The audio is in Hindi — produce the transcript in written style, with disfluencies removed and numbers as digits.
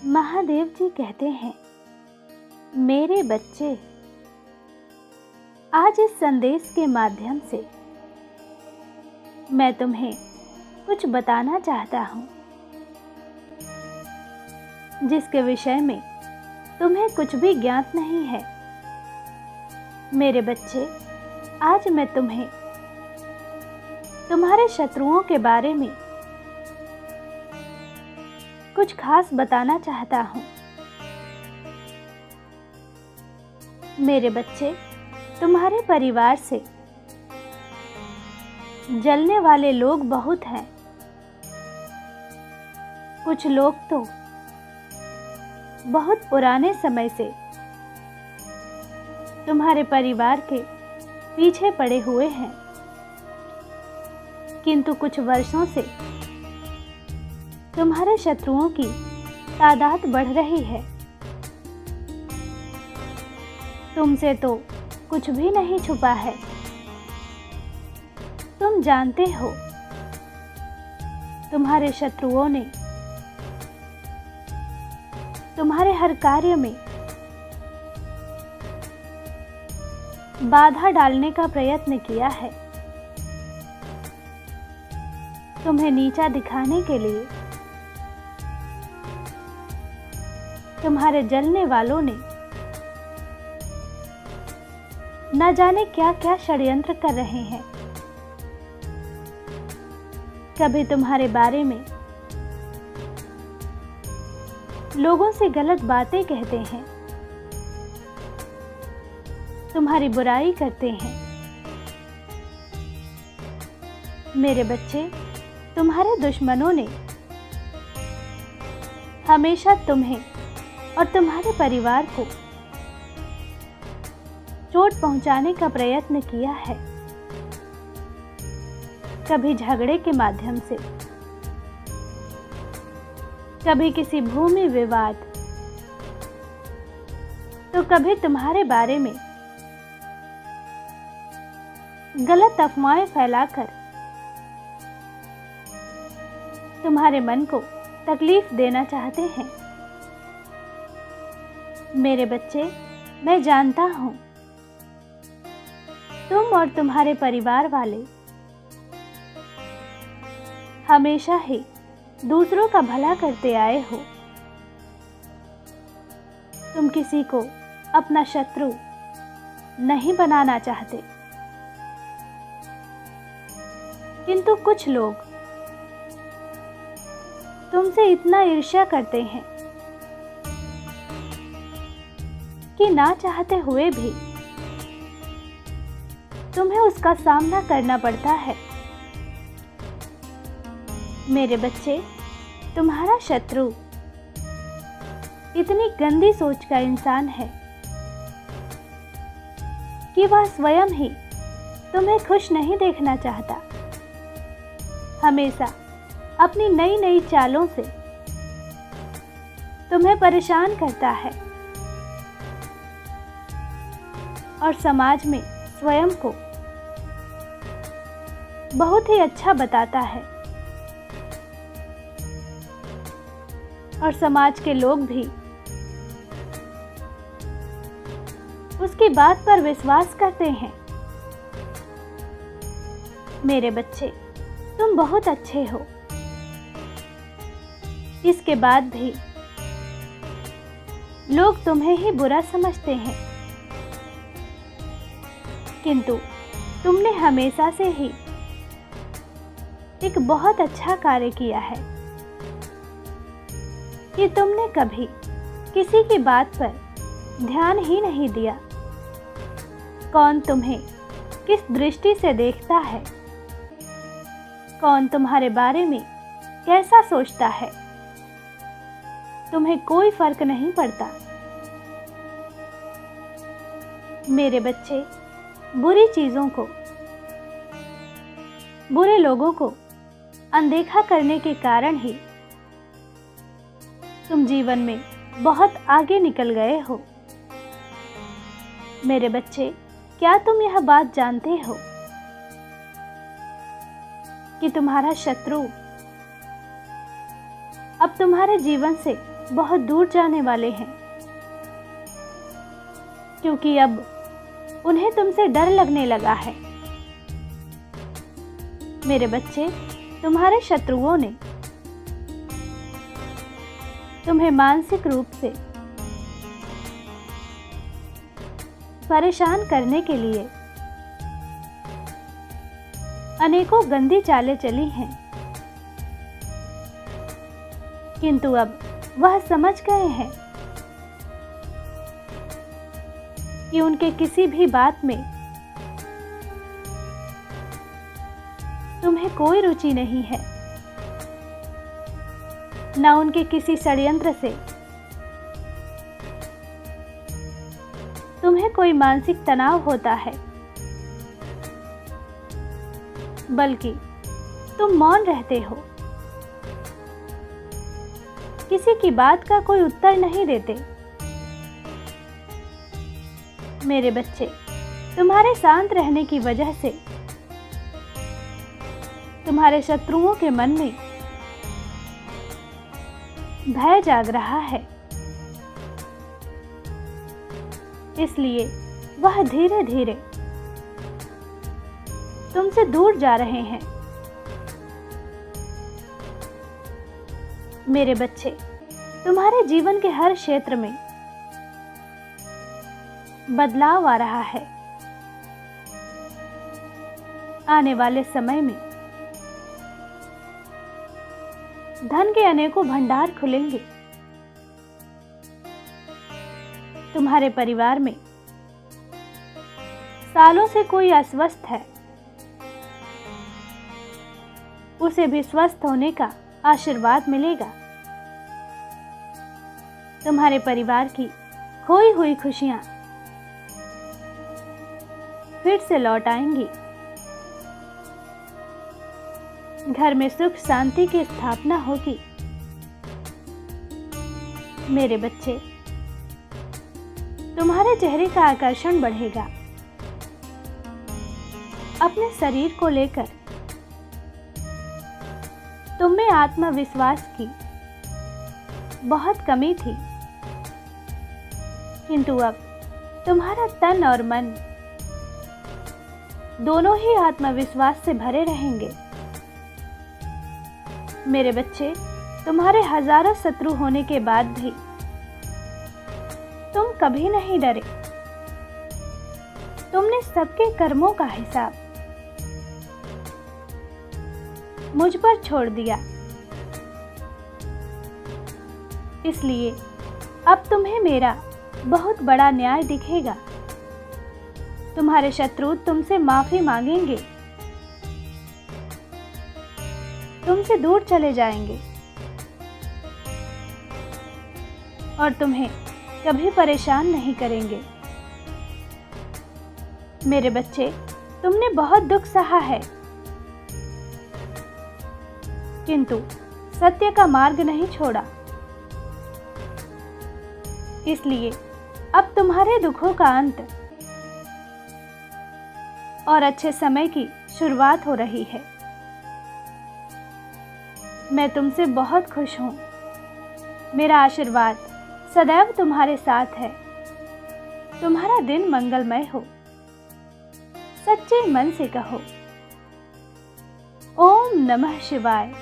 महादेव जी कहते हैं, मेरे बच्चे, आज इस संदेश के माध्यम से मैं तुम्हें कुछ बताना चाहता हूँ जिसके विषय में तुम्हें कुछ भी ज्ञात नहीं है। मेरे बच्चे, आज मैं तुम्हें तुम्हारे शत्रुओं के बारे में कुछ खास बताना चाहता हूँ। मेरे बच्चे, तुम्हारे परिवार से जलने वाले लोग बहुत हैं। कुछ लोग तो बहुत पुराने समय से तुम्हारे परिवार के पीछे पड़े हुए हैं, किंतु कुछ वर्षों से तुम्हारे शत्रुओं की तादाद बढ़ रही है। तुमसे तो कुछ भी नहीं छुपा है। तुम जानते हो, तुम्हारे शत्रुओं ने तुम्हारे हर कार्य में बाधा डालने का प्रयत्न किया है। तुम्हें नीचा दिखाने के लिए तुम्हारे जलने वालों ने न जाने क्या क्या षड्यंत्र कर रहे हैं। कभी तुम्हारे बारे में लोगों से गलत बातें कहते हैं, तुम्हारी बुराई करते हैं। मेरे बच्चे, तुम्हारे दुश्मनों ने हमेशा तुम्हें और तुम्हारे परिवार को चोट पहुंचाने का प्रयत्न किया है। कभी झगड़े के माध्यम से, कभी किसी भूमि विवाद, तो कभी तुम्हारे बारे में गलत अफवाहें फैलाकर तुम्हारे मन को तकलीफ देना चाहते हैं। मेरे बच्चे, मैं जानता हूं, तुम और तुम्हारे परिवार वाले हमेशा ही दूसरों का भला करते आए हो। तुम किसी को अपना शत्रु नहीं बनाना चाहते, किंतु कुछ लोग तुमसे इतना ईर्ष्या करते हैं कि ना चाहते हुए भी तुम्हें उसका सामना करना पड़ता है। मेरे बच्चे, तुम्हारा शत्रु इतनी गंदी सोच का इंसान है कि वह स्वयं ही तुम्हें खुश नहीं देखना चाहता। हमेशा अपनी नई नई चालों से तुम्हें परेशान करता है और समाज में स्वयं को बहुत ही अच्छा बताता है, और समाज के लोग भी उसकी बात पर विश्वास करते हैं। मेरे बच्चे, तुम बहुत अच्छे हो। इसके बाद भी लोग तुम्हें ही बुरा समझते हैं, किंतु तुमने हमेशा से ही एक बहुत अच्छा कार्य किया है कि तुमने कभी किसी की बात पर ध्यान ही नहीं दिया। कौन तुम्हें किस दृष्टि से देखता है, कौन तुम्हारे बारे में कैसा सोचता है, तुम्हें कोई फर्क नहीं पड़ता। मेरे बच्चे, बुरी चीजों को, बुरे लोगों को अनदेखा करने के कारण ही तुम जीवन में बहुत आगे निकल गए हो। मेरे बच्चे, क्या तुम यह बात जानते हो कि तुम्हारा शत्रु अब तुम्हारे जीवन से बहुत दूर जाने वाले हैं, क्योंकि अब उन्हें तुमसे डर लगने लगा है। मेरे बच्चे, तुम्हारे शत्रुओं ने तुम्हें मानसिक रूप से परेशान करने के लिए अनेकों गंदी चालें चली हैं, किंतु अब वह समझ गए हैं कि उनके किसी भी बात में तुम्हें कोई रुचि नहीं है, न उनके किसी षड्यंत्र से तुम्हें कोई मानसिक तनाव होता है, बल्कि तुम मौन रहते हो, किसी की बात का कोई उत्तर नहीं देते। मेरे बच्चे, तुम्हारे शांत रहने की वजह से तुम्हारे शत्रुओं के मन में भय जाग रहा है, इसलिए वह धीरे धीरे तुमसे दूर जा रहे हैं। मेरे बच्चे, तुम्हारे जीवन के हर क्षेत्र में बदलाव आ रहा है। आने वाले समय में धन के अनेकों भंडार खुलेंगे। तुम्हारे परिवार में सालों से कोई अस्वस्थ है, उसे भी स्वस्थ होने का आशीर्वाद मिलेगा। तुम्हारे परिवार की खोई हुई खुशियां फिर से लौट आएंगी। घर में सुख शांति की स्थापना होगी। मेरे बच्चे, तुम्हारे चेहरे का आकर्षण बढ़ेगा। अपने शरीर को लेकर तुम में आत्मविश्वास की बहुत कमी थी, किंतु अब तुम्हारा तन और मन दोनों ही आत्मविश्वास से भरे रहेंगे। मेरे बच्चे, तुम्हारे हजारों शत्रु होने के बाद भी तुम कभी नहीं डरे। तुमने सबके कर्मों का हिसाब मुझ पर छोड़ दिया, इसलिए अब तुम्हें मेरा बहुत बड़ा न्याय दिखेगा। तुम्हारे शत्रु तुमसे माफी मांगेंगे, तुमसे दूर चले जाएंगे और तुम्हें कभी परेशान नहीं करेंगे। मेरे बच्चे, तुमने बहुत दुख सहा है, किंतु सत्य का मार्ग नहीं छोड़ा, इसलिए अब तुम्हारे दुखों का अंत और अच्छे समय की शुरुआत हो रही है। मैं तुमसे बहुत खुश हूं। मेरा आशीर्वाद सदैव तुम्हारे साथ है। तुम्हारा दिन मंगलमय हो। सच्चे मन से कहो, ओम नमः शिवाय।